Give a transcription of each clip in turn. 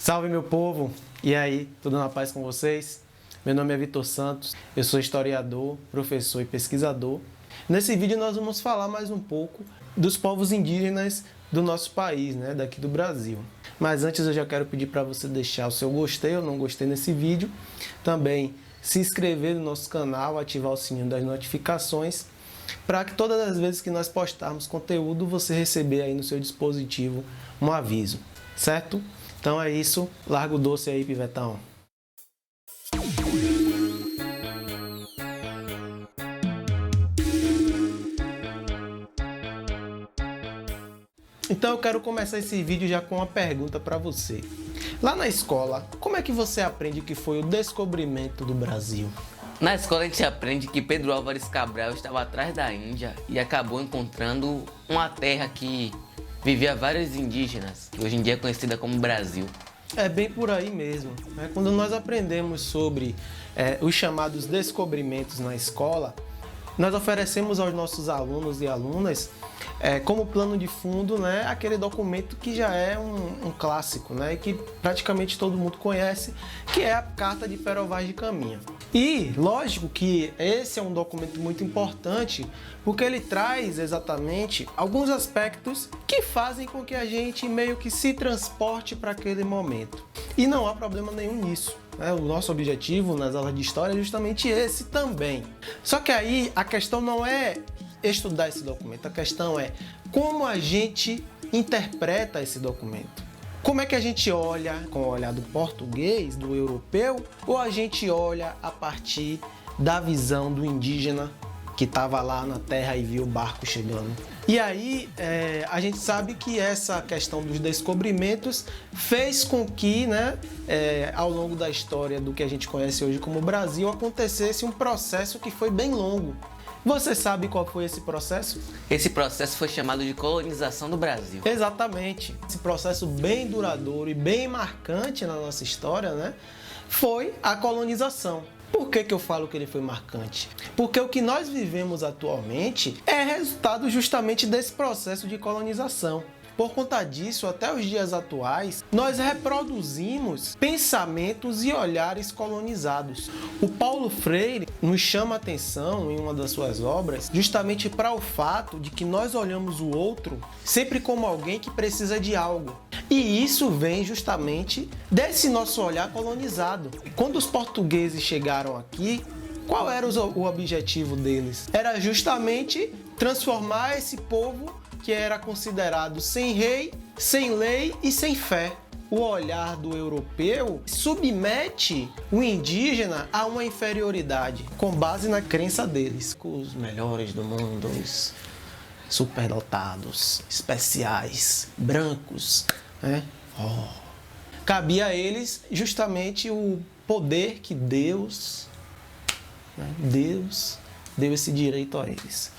Salve, meu povo! E aí, tudo na paz com vocês? Meu nome é Vitor Santos, eu sou historiador, professor e pesquisador. Nesse vídeo nós vamos falar mais um pouco dos povos indígenas do nosso país, daqui do Brasil. Mas antes eu já quero pedir para você deixar o seu gostei ou não gostei nesse vídeo. Também se inscrever no nosso canal, ativar o sininho das notificações, para que todas as vezes que nós postarmos conteúdo, você receber aí no seu dispositivo um aviso, certo? Então é isso, larga o doce aí, pivetão. Então eu quero começar esse vídeo já com uma pergunta para você. Lá na escola, como é que você aprende que foi o descobrimento do Brasil? Na escola a gente aprende que Pedro Álvares Cabral estava atrás da Índia e acabou encontrando uma terra que vivia vários indígenas, que hoje em dia é conhecida como Brasil. É bem por aí mesmo. Quando nós aprendemos sobre os chamados descobrimentos na escola, nós oferecemos aos nossos alunos e alunas como plano de fundo, aquele documento que já é um clássico, e que praticamente todo mundo conhece, que é a Carta de Perovskaya de Caminha. E, lógico que esse é um documento muito importante, porque ele traz exatamente alguns aspectos que fazem com que a gente meio que se transporte para aquele momento. E não há problema nenhum nisso. O nosso objetivo nas aulas de história é justamente esse também. Só que aí a questão não é estudar esse documento, a questão é como a gente interpreta esse documento. Como é que a gente olha com o olhar do português, do europeu, ou a gente olha a partir da visão do indígena que estava lá na terra e viu o barco chegando? E aí a gente sabe que essa questão dos descobrimentos fez com que, ao longo da história do que a gente conhece hoje como Brasil, acontecesse um processo que foi bem longo. Você sabe qual foi esse processo? Esse processo foi chamado de colonização do Brasil. Exatamente. Esse processo bem duradouro e bem marcante na nossa história, foi a colonização. Por que eu falo que ele foi marcante? Porque o que nós vivemos atualmente é resultado justamente desse processo de colonização. Por conta disso, até os dias atuais, nós reproduzimos pensamentos e olhares colonizados. O Paulo Freire nos chama a atenção em uma das suas obras justamente para o fato de que nós olhamos o outro sempre como alguém que precisa de algo. E isso vem justamente desse nosso olhar colonizado. Quando os portugueses chegaram aqui, qual era o objetivo deles? Era justamente transformar esse povo que era considerado sem rei, sem lei e sem fé. O olhar do europeu submete o indígena a uma inferioridade, com base na crença deles. Os melhores do mundo, os superdotados, especiais, brancos, Cabia a eles justamente o poder que Deus deu esse direito a eles.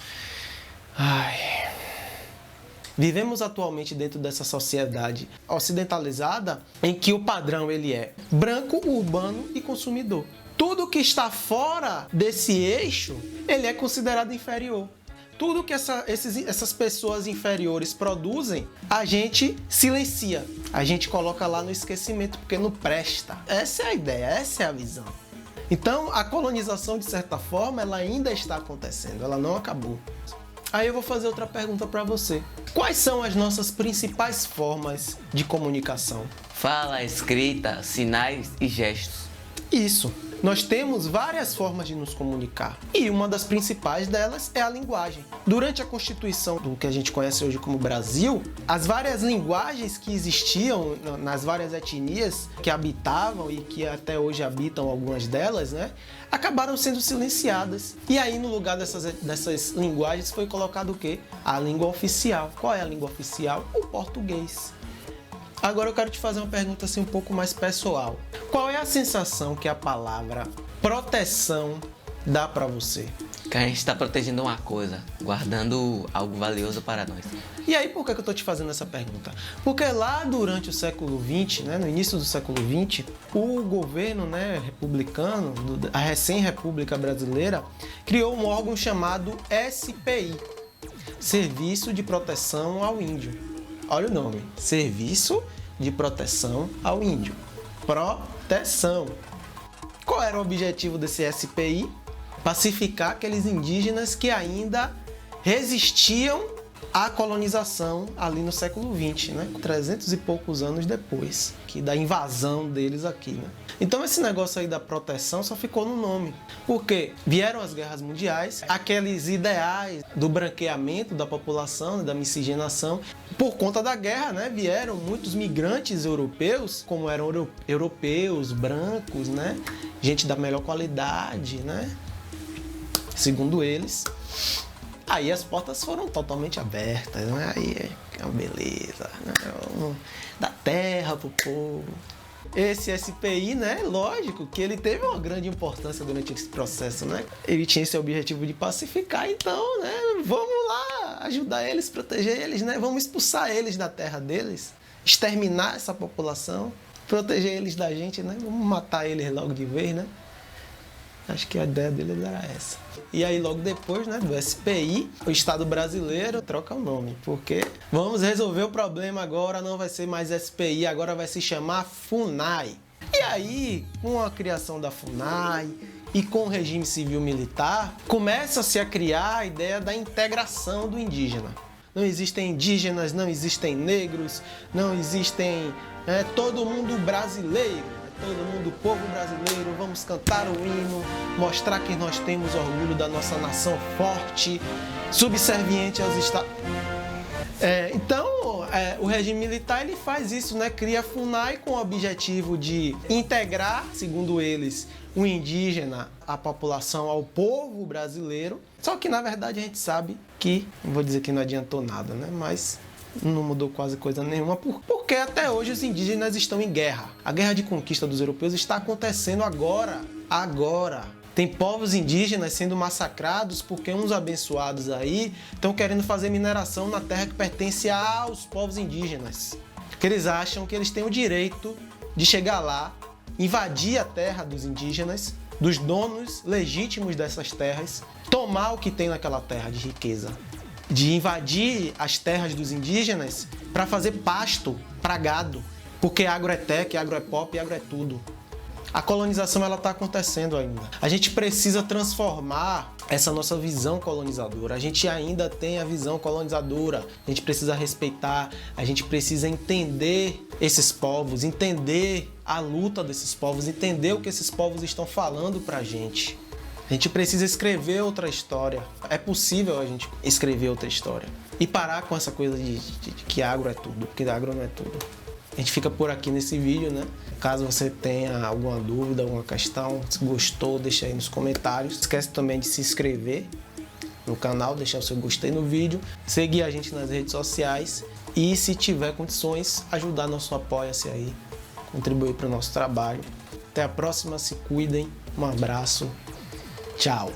Vivemos atualmente dentro dessa sociedade ocidentalizada em que o padrão ele é branco, urbano e consumidor. Tudo que está fora desse eixo, ele é considerado inferior. Tudo que essas pessoas inferiores produzem, a gente silencia. A gente coloca lá no esquecimento, porque não presta. Essa é a ideia, essa é a visão. Então, a colonização, de certa forma, ela ainda está acontecendo, ela não acabou. Aí eu vou fazer outra pergunta para você. Quais são as nossas principais formas de comunicação? Fala, escrita, sinais e gestos. Isso. Nós temos várias formas de nos comunicar. E uma das principais delas é a linguagem. Durante a constituição do que a gente conhece hoje como Brasil, as várias linguagens que existiam nas várias etnias que habitavam e que até hoje habitam algumas delas, acabaram sendo silenciadas. E aí, no lugar dessas linguagens, foi colocado o quê? A língua oficial. Qual é a língua oficial? O português. Agora eu quero te fazer uma pergunta assim um pouco mais pessoal. Qual é a sensação que a palavra proteção dá para você? Que a gente está protegendo uma coisa, guardando algo valioso para nós. E aí, por que eu estou te fazendo essa pergunta? Porque lá durante o século XX, no início do século XX, o governo republicano, a recém-república brasileira, criou um órgão chamado SPI, Serviço de Proteção ao Índio. Olha o nome, Serviço de proteção ao índio. Proteção. Qual era o objetivo desse SPI? Pacificar aqueles indígenas que ainda resistiam à colonização ali no século XX, né? 300 e poucos anos depois da invasão deles aqui, né? Então esse negócio aí da proteção só ficou no nome, porque vieram as guerras mundiais, aqueles ideais do branqueamento da população, da miscigenação, por conta da guerra, né? Vieram muitos migrantes europeus, como eram europeus, brancos, né? Gente da melhor qualidade, né? Segundo eles. Aí as portas foram totalmente abertas, né? Aí é uma beleza, né? Da terra pro povo. Esse SPI, né? Lógico que ele teve uma grande importância durante esse processo, né? Ele tinha esse objetivo de pacificar, então, né? Vamos lá ajudar eles, proteger eles, né? Vamos expulsar eles da terra deles, exterminar essa população, proteger eles da gente, né? Vamos matar eles logo de vez, né? Acho que a ideia deles era essa. E aí, logo depois, né, do SPI, o Estado brasileiro troca o nome, porque vamos resolver o problema agora, não vai ser mais SPI, agora vai se chamar FUNAI. E aí, com a criação da FUNAI e com o regime civil-militar, começa-se a criar a ideia da integração do indígena. Não existem indígenas, não existem negros, não existem todo mundo brasileiro. Todo mundo, povo brasileiro, vamos cantar o hino, mostrar que nós temos orgulho da nossa nação forte, subserviente aos Estados. Então, o regime militar ele faz isso, né? Cria a FUNAI com o objetivo de integrar, segundo eles, o indígena, a população, ao povo brasileiro. Só que, na verdade, a gente sabe que, não vou dizer que não adiantou nada, né? Mas não mudou quase coisa nenhuma, porque até hoje os indígenas estão em guerra. A guerra de conquista dos europeus está acontecendo agora. Tem povos indígenas sendo massacrados porque uns abençoados aí estão querendo fazer mineração na terra que pertence aos povos indígenas. Que eles acham que eles têm o direito de chegar lá, invadir a terra dos indígenas, dos donos legítimos dessas terras, tomar o que tem naquela terra de riqueza. De invadir as terras dos indígenas para fazer pasto para gado, porque agro é tech, agro é pop, agro é tudo. A colonização ela está acontecendo ainda. A gente precisa transformar essa nossa visão colonizadora. A gente ainda tem a visão colonizadora. A gente precisa respeitar, a gente precisa entender esses povos, entender a luta desses povos, entender o que esses povos estão falando para a gente. A gente precisa escrever outra história. É possível a gente escrever outra história. E parar com essa coisa de que agro é tudo, porque agro não é tudo. A gente fica por aqui nesse vídeo, né? Caso você tenha alguma dúvida, alguma questão, se gostou, deixa aí nos comentários. Não esquece também de se inscrever no canal, deixar o seu gostei no vídeo, seguir a gente nas redes sociais e, se tiver condições, ajudar nosso apoia-se aí, contribuir para o nosso trabalho. Até a próxima, se cuidem, um abraço. Tchau!